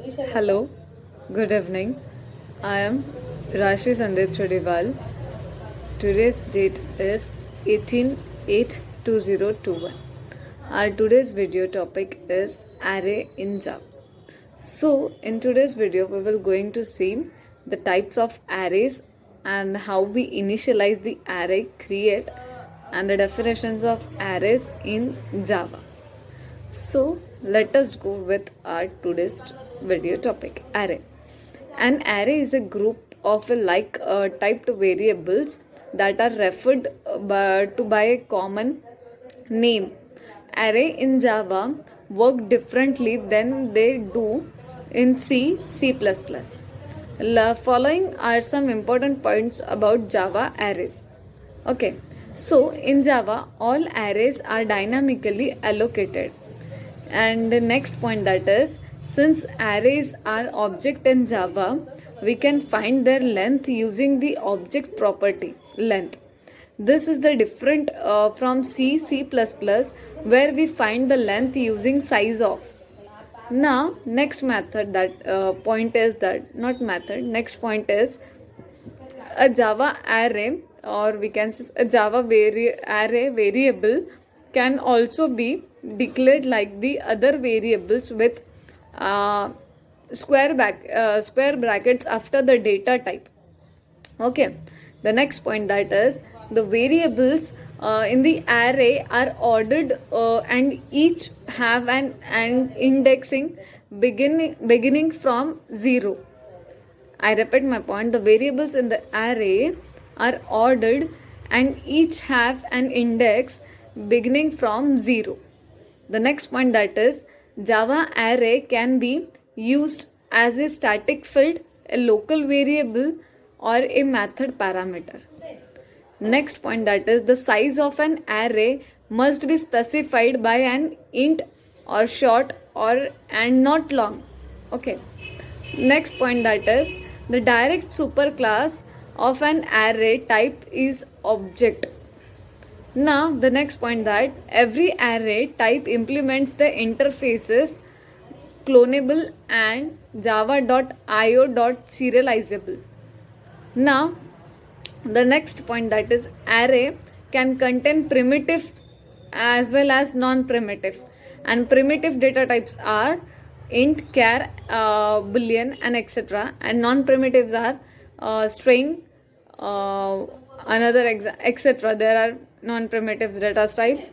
Hello, good evening. I am Rashi Sandeep Chodiwal. Today's date is 18/8/2021. Our today's video topic is array in Java. So, in today's video, we will going to see the types of arrays and how we initialize the array, create, and the definitions of arrays in Java. So let us go with our today's video topic, array. An array is a group of typed variables that are referred by a common name. Array in Java work differently than they do in C++. Following are some important points about Java arrays. Okay, so in Java, all arrays are dynamically allocated. And the next point, that is, since arrays are object in Java, we can find their length using the object property length. This is the different from C++, where we find the length using size of. Now, next method point is that, not method, next point is a Java array, or we can say a Java array variable can also be declared like the other variables with square brackets after the data type. Okay, the next point, that is, the variables in the array are ordered and each have an indexing beginning from 0. I repeat my point, the variables in the array are ordered and each have an index beginning from 0. The next point, that is, Java array can be used as a static field, a local variable, or a method parameter. Next point, that is, the size of an array must be specified by an int or short and not long. Okay. Next point, that is, the direct superclass of an array type is object. Now, the next point, that every array type implements the interfaces clonable and java.io.serializable. Now, the next point, that is, array can contain primitives as well as non-primitive, and primitive data types are int, char, boolean, and etc. And non-primitives are string, etc. There are non-primitive data types.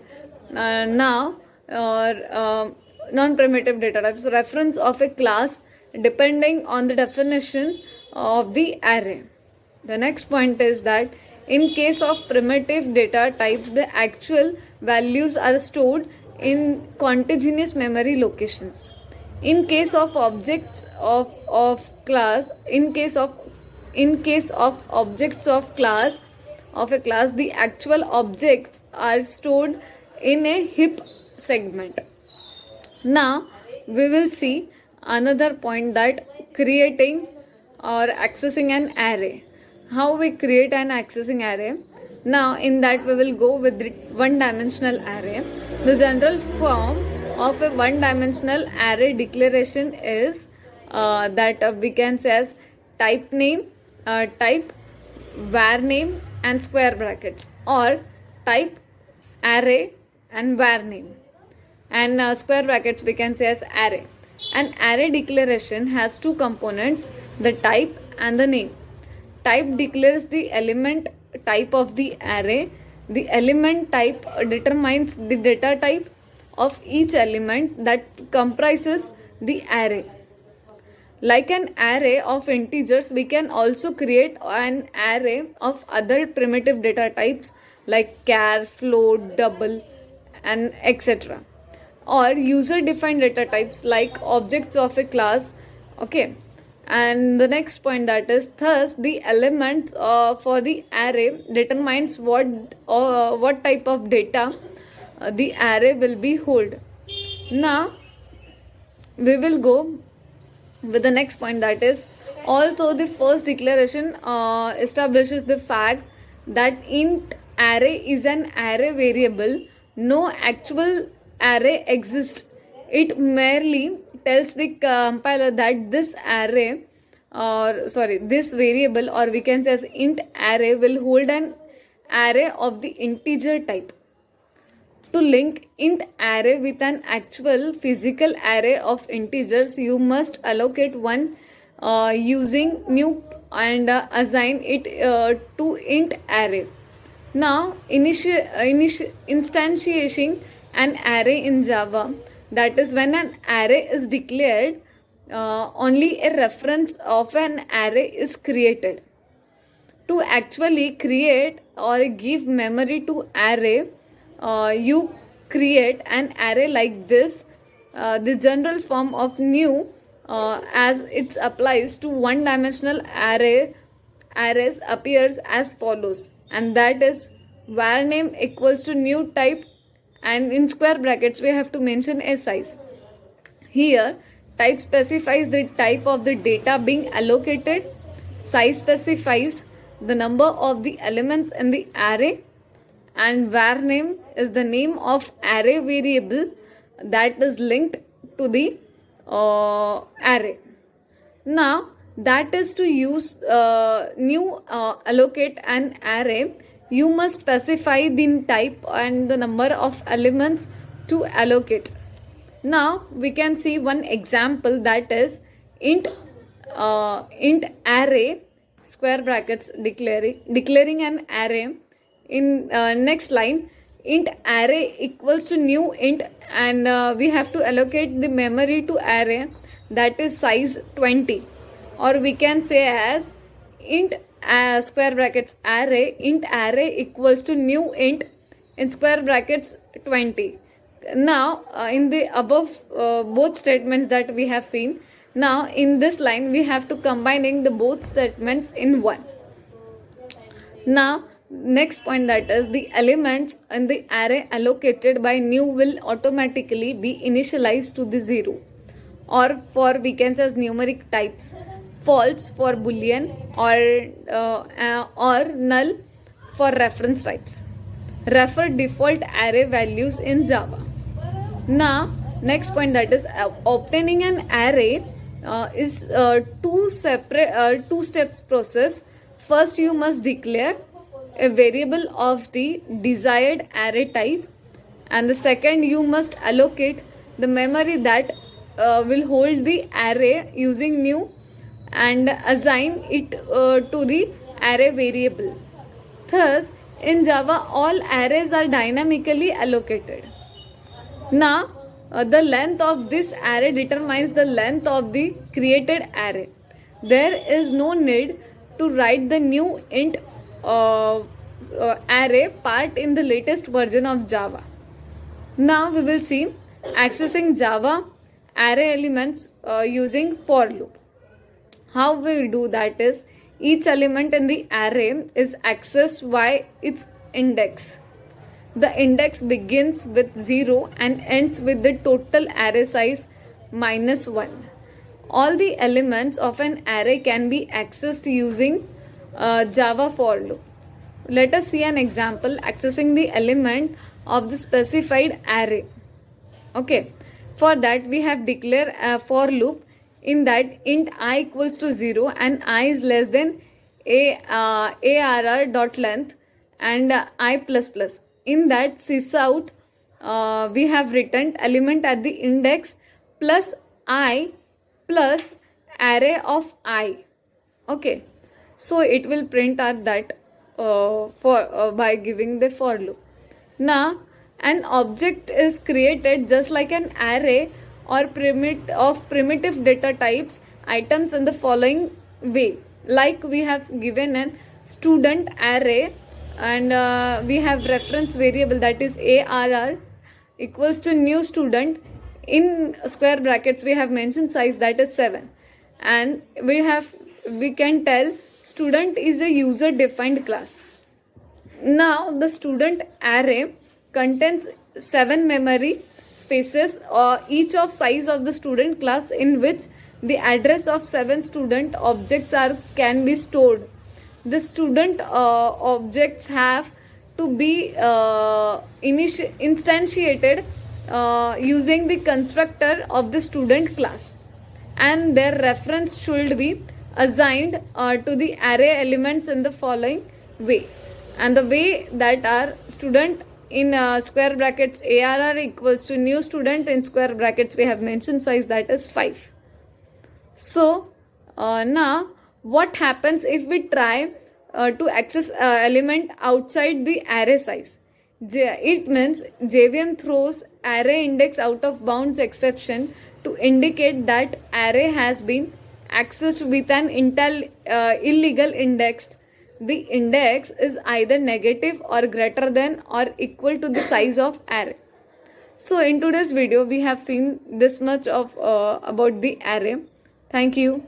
Non-primitive data types, reference of a class depending on the definition of the array. The next point is that in case of primitive data types, the actual values are stored in contiguous memory locations. In case of objects of class, in case of objects of class, the actual objects are stored in a heap segment. Now, we will see another point, that creating or accessing an array. How we create an accessing array? Now, in that we will go with the one-dimensional array. The general form of a one-dimensional array declaration is that we can say as type name, type, var name, and square brackets, or type, array, and var name, and square brackets we can say as array. An array declaration has two components, the type and the name. Type declares the element type of the array. The element type determines the data type of each element that comprises the array. Like an array of integers, we can also create an array of other primitive data types like char, float, double, and etc. Or user-defined data types like objects of a class. Okay. And the next point, that is, thus the elements for the array determines what type of data the array will be hold. Now, we will go with the next point, that is, although the first declaration establishes the fact that int array is an array variable, no actual array exists. It merely tells the compiler that this array, or sorry, this variable, or we can say as int array, will hold an array of the integer type. To link int array with an actual physical array of integers, you must allocate one using new and assign it to int array. Now, instantiating an array in Java, that is when an array is declared, only a reference of an array is created. To actually create or give memory to array, you create an array like this. The general form of new, as it applies to one-dimensional arrays, appears as follows, and that is var name equals to new type, and in square brackets we have to mention a size. Here, type specifies the type of the data being allocated, size specifies the number of the elements in the array, and var name is the name of array variable that is linked to the array. Now, that is to use new allocate an array, you must specify the type and the number of elements to allocate. Now we can see one example, that is int array square brackets declaring an array. In next line, int array equals to new int, and we have to allocate the memory to array, that is size 20, or we can say as int square brackets array, int array equals to new int in square brackets 20. Now in the above both statements that we have seen, now in this line we have to combining the both statements in one. Now next point, that is the elements in the array allocated by new will automatically be initialized to the 0, or for we can say as numeric types, false for boolean, or null for reference types. Refer default array values in Java. Now next point, that is obtaining an array is two steps process. First, you must declare a variable of the desired array type, and the second, you must allocate the memory that will hold the array using new and assign it to the array variable. Thus, in Java, all arrays are dynamically allocated. Now, the length of this array determines the length of the created array. There is no need to write the new int array part in the latest version of Java. Now we will see accessing Java array elements using for loop. How we will do that is, each element in the array is accessed by its index. The index begins with 0 and ends with the total array size -1. All the elements of an array can be accessed using Java for loop. Let us see an example accessing the element of the specified array. Okay, for that we have declared a for loop, in that int I equals to 0 and I is less than arr dot length and I plus plus. In that sysout we have written element at the index plus I plus array of I. Okay, so it will print out that by giving the for loop. Now an object is created just like an array or primitive data types items in the following way. Like we have given an student array, and we have reference variable, that is arr equals to new student. In square brackets we have mentioned size, that is 7, and we can tell student is a user defined class. Now the student array contains 7 memory spaces, each of size of the student class, in which the address of 7 student objects can be stored. The student objects have to be instantiated using the constructor of the student class, and their reference should be assigned to the array elements in the following way. And the way that are student in square brackets ARR equals to new student in square brackets, we have mentioned size, that is 5. So now what happens if we try to access element outside the array size? It means JVM throws array index out of bounds exception to indicate that array has been accessed with an illegal index. The index is either negative or greater than or equal to the size of array. So in today's video we have seen this much of about the array. Thank you.